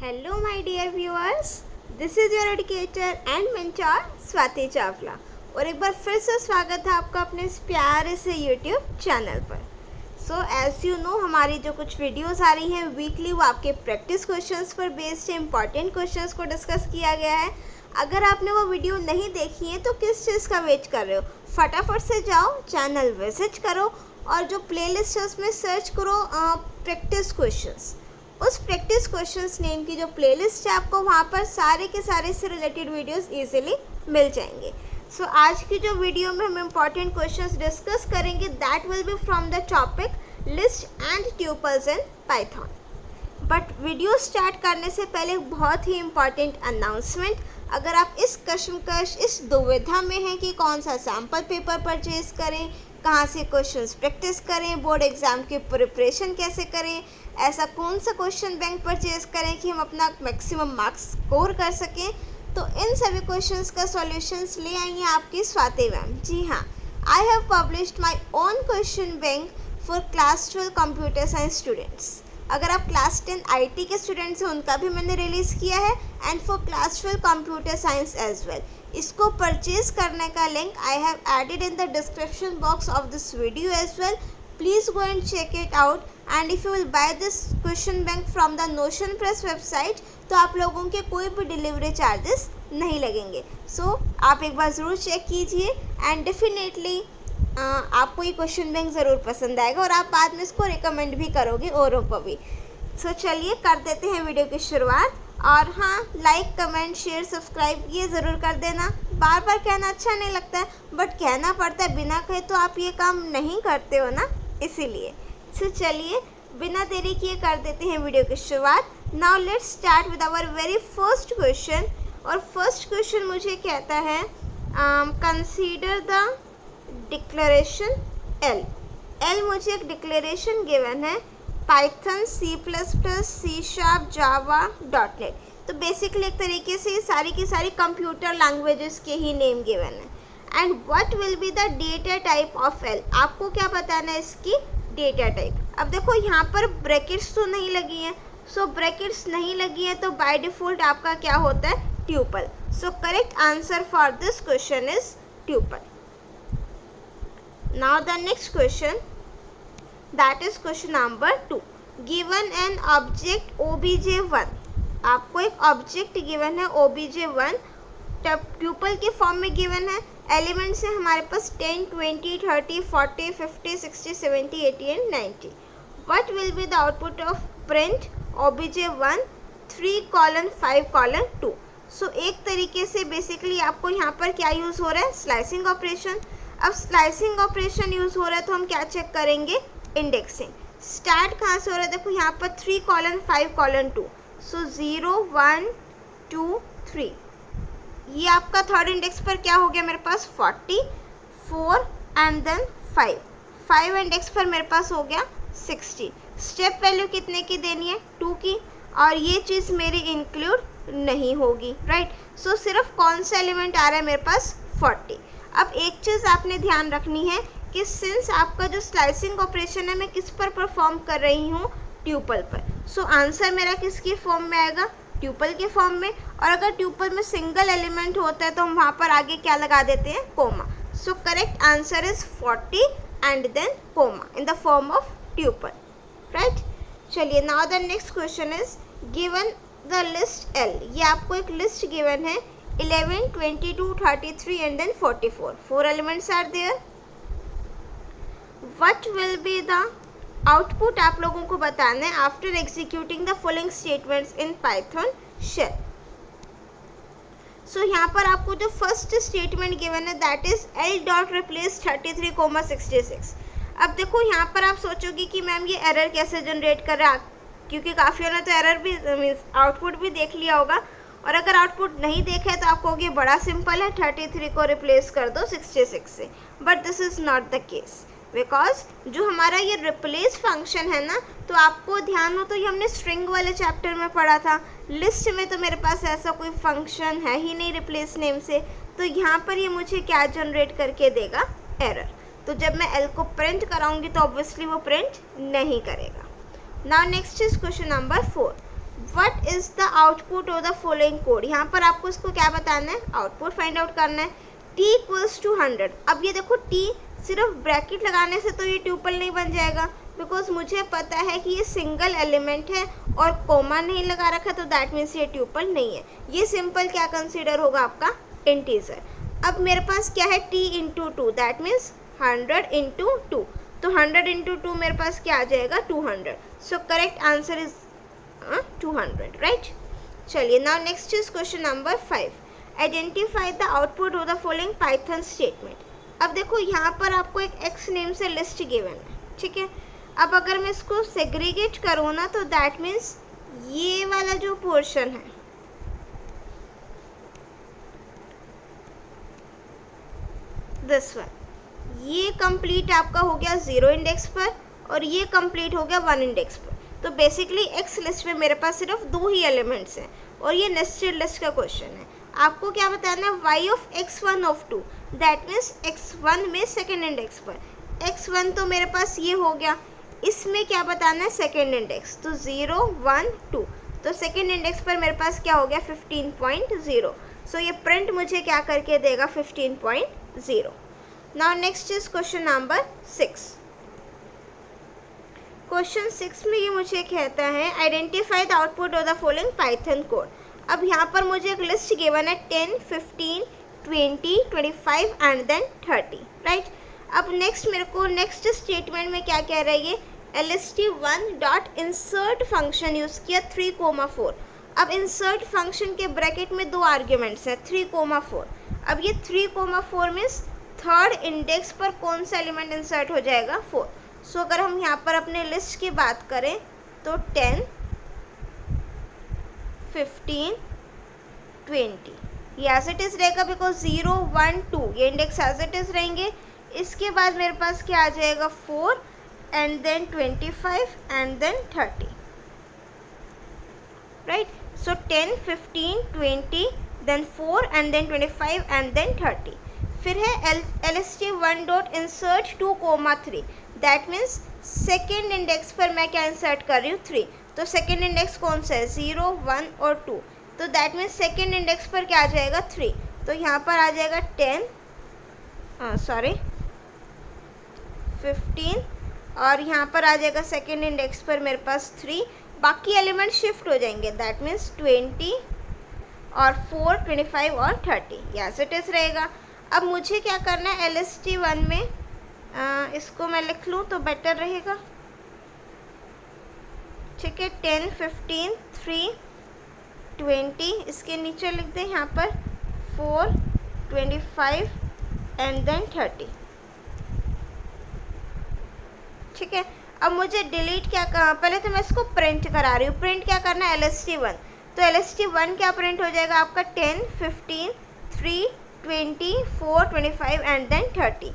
Hello my dear viewers, this is your educator and mentor Swati Chawla और एक बार फिर से स्वागत है आपका अपने इस प्यारे से YouTube चैनल पर। सो एज यू नो हमारी जो कुछ वीडियोस आ रही हैं वीकली वो आपके प्रैक्टिस क्वेश्चंस पर बेस्ड है, इंपॉर्टेंट क्वेश्चंस को डिस्कस किया गया है। अगर आपने वो वीडियो नहीं देखी है तो किस चीज़ का वेट कर रहे हो, फटाफट से जाओ चैनल विजिट करो और जो प्लेलिस्ट है उसमें सर्च करो प्रैक्टिस क्वेश्चंस। उस प्रैक्टिस क्वेश्चंस नेम की जो प्लेलिस्ट है आपको वहाँ पर सारे के सारे से रिलेटेड वीडियोस इजीली मिल जाएंगे। सो आज की जो वीडियो में हम इम्पॉर्टेंट क्वेश्चंस डिस्कस करेंगे that will be from the topic list and tuples in Python. But video start करने से पहले बहुत ही इम्पॉर्टेंट अनाउंसमेंट। अगर आप इस कश्मकश इस दुविधा में हैं कि कौन सा सैम्पल पेपर परचेज करें, कहाँ से क्वेश्चंस प्रैक्टिस करें, बोर्ड एग्ज़ाम की प्रिपरेशन कैसे करें, ऐसा कौन सा क्वेश्चन बैंक परचेज करें कि हम अपना मैक्सिमम मार्क्स स्कोर कर सकें, तो इन सभी क्वेश्चंस का सॉल्यूशंस ले आई हैं आपकी स्वाति मैम। जी हाँ, I have published my own question bank for class 12 computer science students. अगर आप क्लास 10 IT के स्टूडेंट्स हैं उनका भी मैंने रिलीज़ किया है and for class 12 computer science as well. इसको परचेज करने का link I have added in the description box of this video as well. Please go and check it out and if you will buy this question bank from the Notion Press website तो आप लोगों के कोई भी delivery charges नहीं लगेंगे। सो आप एक बार ज़रूर चेक कीजिए एंड डेफिनेटली आपको ये क्वेश्चन बैंक ज़रूर पसंद आएगा और आप बाद में इसको रिकमेंड भी करोगे औरों को भी। सो चलिए कर देते हैं वीडियो की शुरुआत। और हाँ, लाइक कमेंट शेयर सब्सक्राइब ये ज़रूर कर देना। बार बार कहना अच्छा नहीं लगता है बट कहना पड़ता है, बिना कहे तो आप ये काम नहीं करते हो ना, इसीलिए। सो चलिए बिना देरी किए कर देते हैं वीडियो की शुरुआत। Now let's start with our very first question. और फर्स्ट क्वेश्चन मुझे कहता है consider the declaration L. L मुझे एक डिक्लेरेशन गिवन है Python C++, C#, Java, .NET। तो बेसिकली एक तरीके से सारी की सारी कंप्यूटर लैंग्वेजेस के ही नेम गिवन है। And what will be the data type of L. आपको क्या बताना है इसकी डेटा टाइप। अब देखो यहाँ पर ब्रैकेट्स तो नहीं लगी हैं, सो ब्रैकेट्स नहीं लगी हैं तो बाय डिफ़ॉल्ट आपका क्या होता है, tuple. So correct answer for this question is tuple. Now the next question that is question number 2। Given an object obj1। आपको एक ऑब्जेक्ट गिवन है obj1 ट्यूपल के फॉर्म में गिवन है। एलिमेंट्स हैं हमारे पास 10, 20, 30, 40, 50, 60, 70, 80 and 90। What will be the output of print obj1 3:5:2। सो एक तरीके से बेसिकली आपको यहाँ पर क्या यूज़ हो रहा है, स्लाइसिंग ऑपरेशन। अब स्लाइसिंग ऑपरेशन यूज़ हो रहा है तो हम क्या चेक करेंगे, इंडेक्सिंग। स्टार्ट कहाँ से हो रहा है, देखो यहाँ पर 3:5:2। सो 0, 1, 2, 3। ये आपका थर्ड इंडेक्स पर क्या हो गया मेरे पास 40, 4 एंड देन 5। 5 इंडेक्स पर मेरे पास हो गया 60। स्टेप वैल्यू कितने की देनी है, 2 की, और ये चीज़ मेरी इंक्लूड नहीं होगी, राइट। सो सिर्फ कौन सा एलिमेंट आ रहा है मेरे पास 40। अब एक चीज़ आपने ध्यान रखनी है कि सिंस आपका जो स्लाइसिंग ऑपरेशन है मैं किस पर परफॉर्म कर रही हूँ, ट्यूपल पर। सो आंसर मेरा किसकी फॉर्म में आएगा, ट्यूपल के फॉर्म में। और अगर ट्यूपल में सिंगल एलिमेंट होता है तो हम वहाँ पर आगे क्या लगा देते हैं, comma. So correct answer is 40 and then comma in the form of tuple, right. चलिए now the next question is given the list L. ये आपको एक लिस्ट गिवन है 11, 22, 33 and then 44। 4 elements are there. What will be the output आप लोगों को बताना है after executing the following statements in Python shell. सो यहाँ पर आपको जो फर्स्ट स्टेटमेंट गिवन है दैट इज L.replace 33,66। अब देखो यहाँ पर आप सोचोगे कि मैम ये एरर कैसे जनरेट कर रहा है, क्योंकि काफ़ियों ने तो एरर भी मीन्स आउटपुट भी देख लिया होगा। और अगर आउटपुट नहीं देखा है तो आप कहोगे बड़ा सिंपल है, 33 को रिप्लेस कर दो 66 से। But this is not the case because जो हमारा ये रिप्लेस फंक्शन है ना, तो आपको ध्यान हो तो ये हमने स्ट्रिंग वाले चैप्टर में पढ़ा था। लिस्ट में तो मेरे पास ऐसा कोई फंक्शन है ही नहीं रिप्लेस नेम से, तो यहाँ पर ये मुझे क्या जनरेट करके देगा, एरर। तो जब मैं एल को प्रिंट कराऊंगी तो ऑब्वियसली वो प्रिंट नहीं करेगा। Now next is question number 4। What is the output of the following code. यहाँ पर आपको इसको क्या बताना है, आउटपुट फाइंड आउट करना है। t equals to 100। अब ये देखो t सिर्फ ब्रैकेट लगाने से तो ये ट्यूपल नहीं बन जाएगा, बिकॉज मुझे पता है कि ये सिंगल एलिमेंट है और कोमा नहीं लगा रखा, तो दैट मीन्स ये ट्यूपल नहीं है। ये सिंपल क्या कंसीडर होगा, आपका इंटीजर। अब मेरे पास क्या है, t into two, that means 100 into two, तो 100 इंटू टू मेरे पास क्या आ जाएगा, 200। So correct answer is 200, right. चलिए now next is question number 5। Identify the output of the following Python statement. अब देखो यहाँ पर आपको एक एक्स नेम से लिस्ट गिवन है, ठीक है। अब अगर मैं इसको सेग्रीगेट करूँ ना, तो दैट मीन्स ये वाला जो पोर्शन है, दिस वन, ये कंप्लीट आपका हो गया 0 इंडेक्स पर और ये कंप्लीट हो गया 1 इंडेक्स पर। तो बेसिकली एक्स लिस्ट में मेरे पास सिर्फ 2 ही एलिमेंट्स हैं और ये नेस्टेड लिस्ट का क्वेश्चन है। आपको क्या बताना है, y of x1 of 2, that means x1 में सेकेंड इंडेक्स पर। x1 तो मेरे पास ये हो गया, इसमें क्या बताना है, सेकेंड इंडेक्स, तो 0 1 2, तो सेकेंड इंडेक्स पर मेरे पास क्या हो गया, 15.0। सो ये प्रिंट मुझे क्या करके देगा, 15.0। Now next is question number 6। Question 6 में ये मुझे कहता है identify the output of the following Python code. अब यहाँ पर मुझे एक लिस्ट गिवन है 10, 15, 20, 25 एंड देन 30, राइट। अब नेक्स्ट मेरे को नेक्स्ट स्टेटमेंट में क्या कह रहा है, ये lst1 dot insert function use किया 3,4। अब इंसर्ट फंक्शन के ब्रैकेट में 2 आर्ग्यूमेंट्स हैं, 3,4। अब ये 3,4 मीन्स थर्ड इंडेक्स पर कौन सा एलिमेंट इंसर्ट हो जाएगा, 4। सो अगर हम यहाँ पर अपने लिस्ट की बात करें तो 10, 15, 20 ये एज इट इज़ रहेगा, बिकॉज 0 1 2 ये इंडेक्स एज इट इज़ रहेंगे। इसके बाद मेरे पास क्या आ जाएगा, 4 and then 25 and then 30, right. So 10, 15, 20 then 4 and then 25 and then 30। फिर है lst1 dot insert 2,3, that means second index पर मैं क्या इंसर्ट कर रही हूँ, 3। तो सेकेंड इंडेक्स कौन सा है, 0 1 और 2, तो दैट मीन्स सेकेंड इंडेक्स पर क्या आ जाएगा, 3। तो यहाँ पर आ जाएगा 15 और यहाँ पर आ जाएगा सेकेंड इंडेक्स पर मेरे पास 3। बाकी एलिमेंट शिफ्ट हो जाएंगे, दैट मीन्स 20 और 4, 25 और 30 यस इट इज़ रहेगा। अब मुझे क्या करना है, lst1 में इसको मैं लिख लूँ तो बेटर रहेगा, ठीक है। 10, 15, 3, 20, इसके नीचे लिख दें यहाँ पर 4, 25 एंड देन 30, ठीक है। अब मुझे डिलीट क्या करना, पहले तो मैं इसको प्रिंट करा रही हूँ। प्रिंट क्या करना है, lst1, तो lst1 क्या प्रिंट हो जाएगा आपका, 10, 15, 3, 20, 4, 25 एंड देन 30।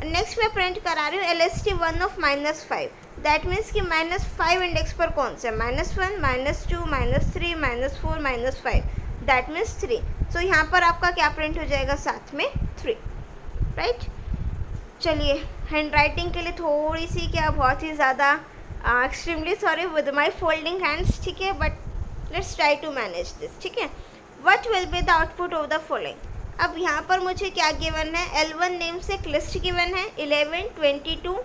नेक्स्ट मैं प्रिंट करा रही हूँ lst1 ऑफ -5, दैट मीन्स कि -5 इंडेक्स पर कौन सा, -1, -2, -3, -4, -5, दैट मीन्स 3। सो यहाँ पर आपका क्या प्रिंट हो जाएगा, साथ में 3, राइट। चलिए हैंड राइटिंग के लिए थोड़ी सी क्या बहुत ही ज़्यादा extremely sorry with my folding hands, ठीक है, but let's try to manage this, ठीक है। What will be the output of the following. अब यहाँ पर मुझे क्या गिवन है, L1 नेम से एक लिस्ट गिवन है 11, 22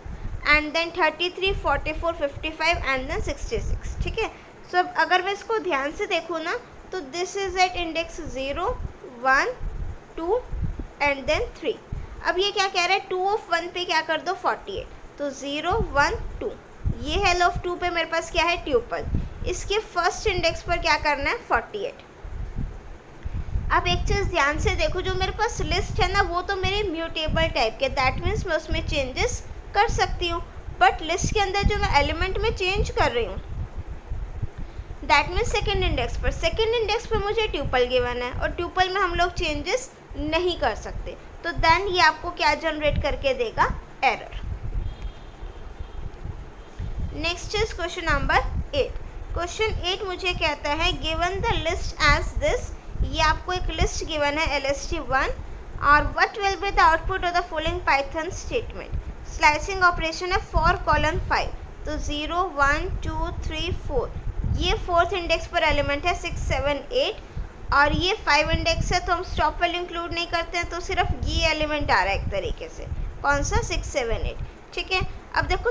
एंड देन 33, 44, 55 एंड देन 66, ठीक है। सो अब अगर मैं इसको ध्यान से देखूँ ना, तो this is at index 0, 1, 2 and then 3। अब ये क्या कह रहा है, 2 ऑफ 1 पे क्या कर दो, 48, तो 0, 1, 2। ये हेल ऑफ 2 पे मेरे पास क्या है, ट्यूपल। इसके फर्स्ट इंडेक्स पर क्या करना है, 48। अब एक चीज़ ध्यान से देखो, जो मेरे पास लिस्ट है ना, वो तो मेरे म्यूटेबल टाइप के, दैट मीन्स मैं उसमें चेंजेस कर सकती हूँ। बट लिस्ट के अंदर जो मैं एलिमेंट में चेंज कर रही हूँ, दैट मीन्स सेकेंड इंडेक्स पर मुझे ट्यूपल गिवन है और ट्यूपल में हम लोग चेंजेस नहीं कर सकते, तो देन ये आपको क्या जनरेट करके देगा, error. Next is question number 8। Question 8 मुझे कहता है given the list as this, ये आपको एक लिस्ट गिवन है lst1 और what will be the output of the following Python statement. Slicing operation है 4 कॉलन 5, तो 0 1 2 3 4, ये 4th इंडेक्स पर एलिमेंट है 6, 7, 8 और ये 5 इंडेक्स है, तो हम स्टॉप वैल्यू इंक्लूड नहीं करते हैं, तो सिर्फ ये एलिमेंट आ रहा है एक तरीके से। कौन सा? 6, 7, 8। ठीक है, अब देखो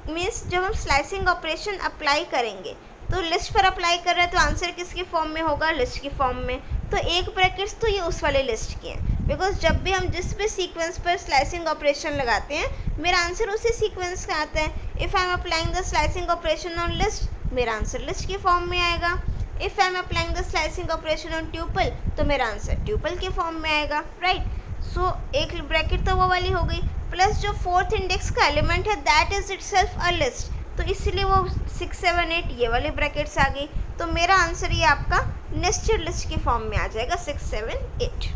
मीन्स जब हम स्लाइसिंग ऑपरेशन अप्लाई करेंगे तो लिस्ट पर अप्लाई कर रहे हैं, तो आंसर किसकी फॉर्म में होगा? लिस्ट की फॉर्म में। तो एक ब्रैकेट्स तो ये उस वाले लिस्ट की हैं, बिकॉज जब भी हम जिस भी सीक्वेंस पर स्लाइसिंग ऑपरेशन लगाते हैं मेरा आंसर उसी सीक्वेंस का आता है। If I am applying the slicing operation on list, मेरा आंसर लिस्ट की फॉर्म में आएगा। If I am applying the slicing operation on tuple, तो मेरा आंसर ट्यूपल के फॉर्म में आएगा, राइट। सो एक ब्रैकेट तो वो वाली हो गई, प्लस जो 4th इंडेक्स का एलिमेंट है that is itself a list, तो इसलिए वो 6, 7, 8 ये वाले ब्रैकेट्स आ गई। तो मेरा आंसर ये आपका नेस्टेड लिस्ट की फॉर्म में आ जाएगा 6, 7, 8।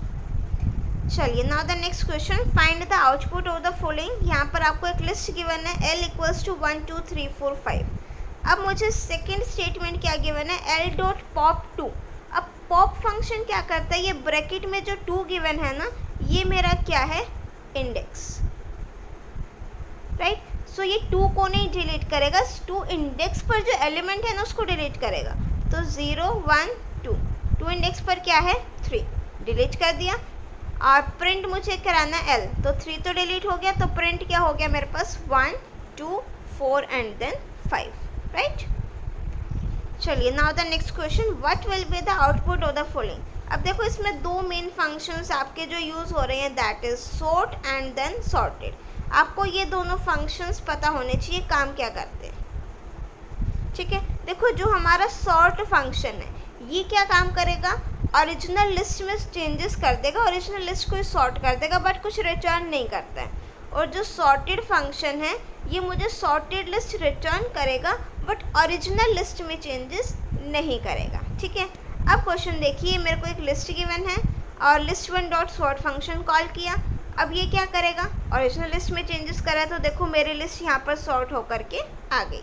चलिए now the next question, find the output of the following. यहाँ पर आपको एक लिस्ट गिवन है L इक्वल्स टू 1, 2, 3, 4, 5। अब मुझे सेकेंड स्टेटमेंट क्या गिवन है? L dot pop 2। अब पॉप फंक्शन क्या करता है? ये ब्रैकेट में जो 2 गिवन है ना, ये मेरा क्या है? Index, right. सो ये 2 को नहीं डिलीट करेगा, 2 इंडेक्स पर जो एलिमेंट है ना उसको डिलीट करेगा। तो 0, 1, 2, 2 इंडेक्स पर क्या है? 3, डिलीट कर दिया। और प्रिंट मुझे कराना है L, तो 3 तो डिलीट हो गया, तो प्रिंट क्या हो गया मेरे पास? 1, 2, 4 एंड देन 5, राइट। चलिए now the next question, what will be the output of the following. अब देखो इसमें 2 मेन फंक्शंस आपके जो यूज़ हो रहे हैं, that is sort and then sorted. आपको ये दोनों फंक्शंस पता होने चाहिए काम क्या करते हैं। ठीक है, देखो जो हमारा सॉर्ट फंक्शन है ये क्या काम करेगा? ओरिजिनल लिस्ट में चेंजेस कर देगा, ओरिजिनल लिस्ट को सॉर्ट कर देगा, बट कुछ रिटर्न नहीं करता है। और जो सॉर्टेड फंक्शन है ये मुझे सॉर्टेड लिस्ट रिटर्न करेगा, बट ओरिजिनल लिस्ट में चेंजेस नहीं करेगा। ठीक है, अब क्वेश्चन देखिए, मेरे को एक लिस्ट गिवन है और list 1 dot sort function call किया। अब ये क्या करेगा? ओरिजिनल लिस्ट में चेंजेस करा, तो देखो मेरी लिस्ट यहाँ पर सॉर्ट होकर के आ गई।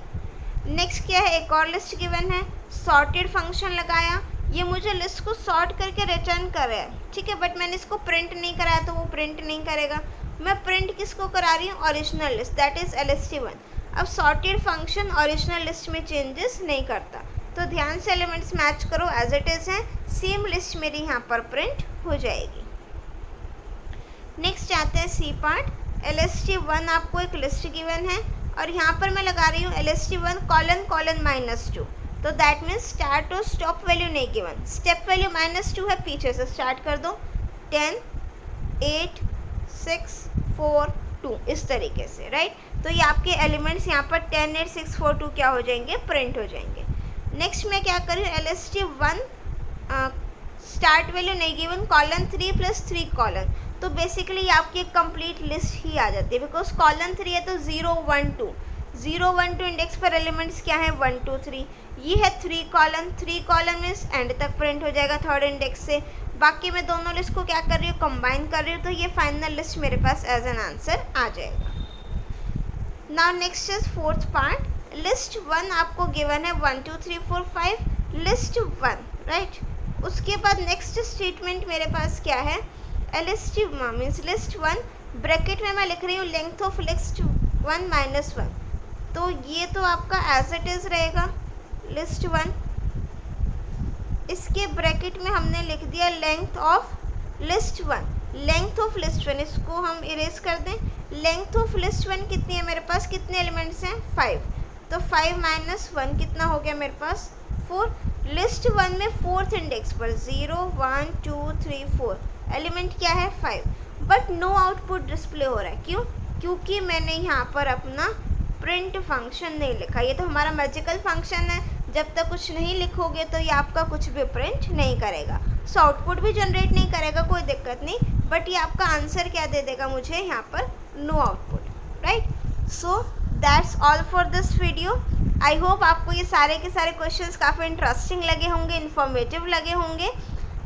नेक्स्ट क्या है? एक और लिस्ट गिवन है, सॉर्टेड फंक्शन लगाया, ये मुझे लिस्ट को सॉर्ट करके रिटर्न कर रहा है। ठीक है, बट मैंने इसको प्रिंट नहीं कराया तो वो प्रिंट नहीं करेगा। मैं प्रिंट किसको करा रही हूँ? Original list, that is LST1। अब सॉर्टेड फंक्शन ओरिजिनल लिस्ट में चेंजेस नहीं करता, तो ध्यान से एलिमेंट्स मैच करो, एज इट इज़ है, सेम लिस्ट मेरी यहाँ पर प्रिंट हो जाएगी। नेक्स्ट आते हैं सी पार्ट। LST1 आपको एक लिस्ट गिवन है और यहाँ पर मैं लगा रही हूँ LST1 ::, -2, तो दैट मीन्स स्टार्ट और स्टॉप वैल्यू नहीं गिवन, स्टेप वैल्यू -2 है, पीछे से स्टार्ट कर दो, 10, 8, 6, 4, 2 इस तरीके से, राइट। तो ये आपके एलिमेंट्स यहाँ पर 10, 8, 6, 4, 2 क्या हो जाएंगे? प्रिंट हो जाएंगे। नेक्स्ट मैं क्या करूँ? LST1 स्टार्ट वैल्यू नहीं गिवन, :3 + 3 तो बेसिकली आपकी एक कंप्लीट लिस्ट ही आ जाती है, बिकॉज :3 है तो 0, 1, 2, 0, 1, 2 इंडेक्स पर एलिमेंट्स क्या है? 1, 2, 3। ये है 3 कॉलम मीन्स एंड तक प्रिंट हो जाएगा 3rd इंडेक्स से। बाकी मैं दोनों लिस्ट को क्या कर रही हूँ? कंबाइन कर रही हूँ, तो ये फाइनल लिस्ट मेरे पास एज एन आंसर आ जाएगा। Now next is 4th part. List 1 आपको गिवन है 1, 2, 3, 4, 5, लिस्ट 1, राइट। उसके बाद नेक्स्ट स्टेटमेंट मेरे पास क्या है? LST1 मीन्स लिस्ट 1 ब्रैकेट में मैं लिख रही हूँ लेंथ ऑफ लिस्ट 1 -1, तो ये तो आपका एज इट इज़ रहेगा लिस्ट 1। इसके ब्रैकेट में हमने लिख दिया length of list 1, length of list 1, इसको हम इरेज कर दें। लेंथ ऑफ लिस्ट 1 कितनी है मेरे पास? कितने एलिमेंट्स हैं? 5, तो 5 - 1 कितना हो गया मेरे पास? 4। लिस्ट 1 में 4th इंडेक्स पर 0, 1, 2, 3, 4 एलिमेंट क्या है? 5, बट नो आउटपुट डिस्प्ले हो रहा है। क्यों? क्योंकि मैंने यहाँ पर अपना प्रिंट फंक्शन नहीं लिखा। ये तो हमारा मैजिकल फंक्शन है, जब तक कुछ नहीं लिखोगे तो ये आपका कुछ भी प्रिंट नहीं करेगा, सो आउटपुट भी जनरेट नहीं करेगा, कोई दिक्कत नहीं, बट ये आपका आंसर क्या दे देगा मुझे? यहाँ पर no output, right. So that's all for this video. I hope आपको ये सारे के सारे क्वेश्चंस काफ़ी इंटरेस्टिंग लगे होंगे, इन्फॉर्मेटिव लगे होंगे।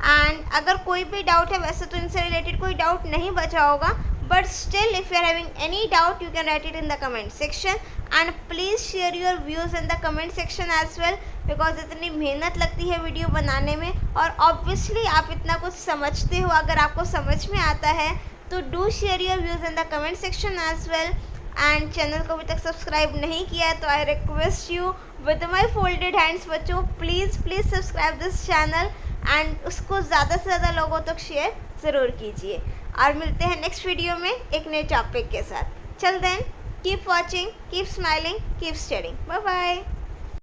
एंड अगर कोई भी डाउट है, वैसे तो इनसे रिलेटेड कोई डाउट नहीं बचा होगा, but still if you are having any doubt you can write it in the comment section and please share your views in the comment section as well, because इतनी मेहनत लगती है वीडियो बनाने में और ऑब्वियसली आप इतना कुछ समझते हो, अगर आपको समझ में आता है तो do share your views in the comment section as well. And channel को अभी तक सब्सक्राइब नहीं किया है तो I request you with my folded hands बच्चों, please subscribe this channel and उसको ज़्यादा से ज़्यादा लोगों तक शेयर ज़रूर कीजिए। और मिलते हैं नेक्स्ट वीडियो में एक नए टॉपिक के साथ। चल then, keep watching, keep smiling, keep studying. Bye bye.